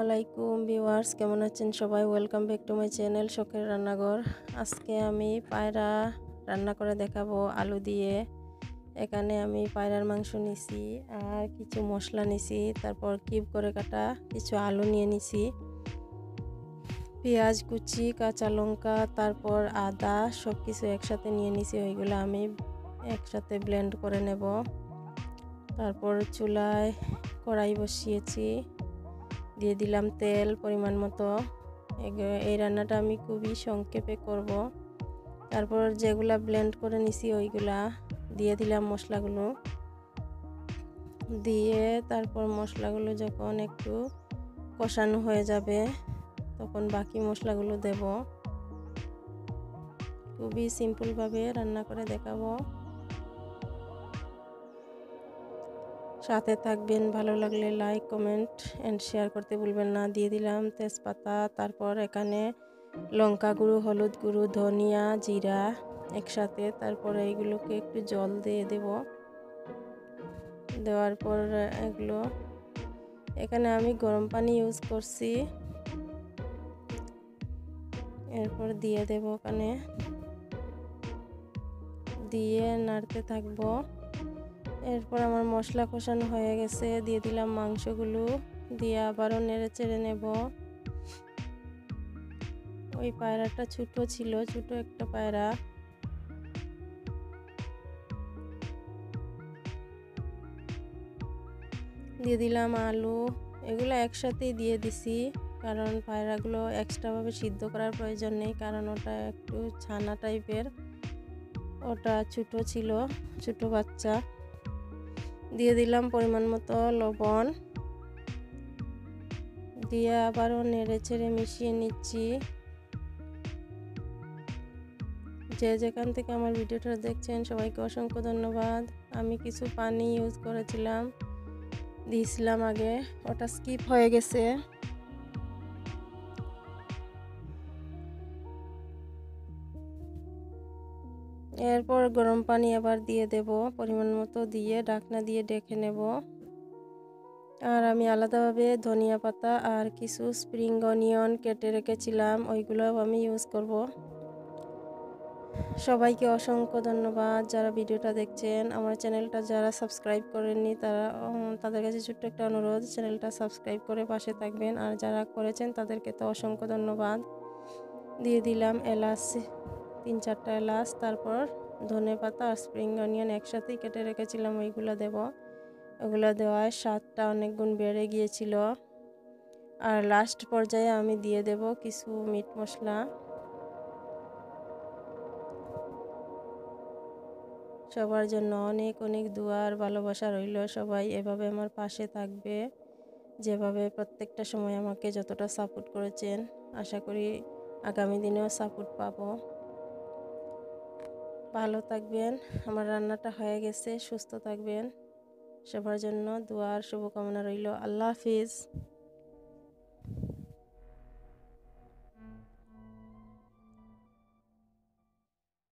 আলাইকুম ভিউয়ার্স, কেমন আছেন সবাই? Welcome back to my channel শখের রান্নাঘর। আজকে আমি পায়রা রান্না করে দেখাবো আলু দিয়ে। এখানে আমি পায়রার মাংস নিছি আর কিছু মশলা নিছি, তারপর কিউব করে কাটা কিছু আলু নিয়ে নিছি, পেঁয়াজ কুচি, কাঁচা লঙ্কা, তারপর আদা, সব কিছু একসাথে নিয়ে নিছি। ওইগুলো আমি একসাথে ব্লেন্ড করে নেব। তারপর চুলায় কড়াই বসিয়েছি, দিয়ে দিলাম তেল পরিমাণ মতো। এই রান্নাটা আমি খুবই সংক্ষেপে করব। তারপর যেগুলা ব্লেন্ড করে নিছি ওইগুলা দিয়ে দিলাম, মশলাগুলো দিয়ে তারপর মশলাগুলো যখন একটু কষানো হয়ে যাবে তখন বাকি মশলাগুলো দেব। খুবই সিম্পলভাবে রান্না করে দেখাবো, সাথে থাকবেন। ভালো লাগলে লাইক, কমেন্ট এন্ড শেয়ার করতে ভুলবেন না। দিয়ে দিলাম তেজপাতা, তারপর এখানে লঙ্কা গুঁড়ো, হলুদ গুঁড়ো, ধনিয়া, জিরা একসাথে। তারপরে এইগুলোকে একটু জল দিয়ে দেব। দেওয়ার পর এগুলো এখানে আমি গরম পানি ইউজ করছি। এরপর দিয়ে দেব, ওখানে দিয়ে নাড়তে থাকবো। এরপর আমার মশলা কষানো হয়ে গেছে, দিয়ে দিলাম মাংসগুলো, দিয়ে আবারও নেড়ে চেড়ে নেব। ওই পায়রাটা ছোট ছিল, ছোট একটা পায়রা। দিয়ে দিলাম আলু, এগুলো একসাথেই দিয়ে দিছি, কারণ পায়রাগুলো এক্সট্রাভাবে সিদ্ধ করার প্রয়োজন নেই, কারণ ওটা একটু ছানা টাইপের, ওটা ছোট ছিল, ছোট বাচ্চা। দিয়ে দিলাম পরিমাণ মতো লবণ, দিয়ে আবারও নেড়ে চেড়ে মিশিয়ে নিচ্ছি। যে যেখান থেকে আমার ভিডিওটা দেখছেন সবাইকে অসংখ্য ধন্যবাদ। আমি কিছু পানি ইউজ করেছিলাম, দিয়েছিলাম আগে, ওটা স্কিপ হয়ে গেছে। এরপর গরম পানি আবার দিয়ে দেব পরিমাণ মতো, দিয়ে ঢাকনা দিয়ে ঢেকে নেব। আর আমি আলাদাভাবে ধনিয়া পাতা আর কিছু স্প্রিং অনিয়ন কেটে রেখেছিলাম, ওইগুলোও আমি ইউজ করব। সবাইকে অসংখ্য ধন্যবাদ যারা ভিডিওটা দেখছেন। আমার চ্যানেলটা যারা সাবস্ক্রাইব করেননি তাদের কাছে ছোট্ট একটা অনুরোধ, চ্যানেলটা সাবস্ক্রাইব করে পাশে থাকবেন, আর যারা করেছেন তাদেরকে তো অসংখ্য ধন্যবাদ। দিয়ে দিলাম এলাচ, 3-4টা এলাচ, তারপর ধনেপাতা আর স্প্রিং অনিয়ন একসাথেই কেটে রেখেছিলাম, ওইগুলো দেব। ওগুলো দেওয়ায় স্বাদটা অনেক গুণ বেড়ে গিয়েছিল। আর লাস্ট পর্যায়ে আমি দিয়ে দেব কিছু মিট মশলা। সবার জন্য অনেক অনেক দোয়া আর ভালোবাসা রইল। সবাই এভাবে আমার পাশে থাকবে, যেভাবে প্রত্যেকটা সময় আমাকে যতটা সাপোর্ট করেছেন, আশা করি আগামী দিনেও সাপোর্ট পাবো। ভালো থাকবেন। আমার রান্নাটা হয়ে গেছে, সুস্থ থাকবেন। সবার জন্য দোয়া আর শুভকামনা রইল। আল্লাহ হাফিজ।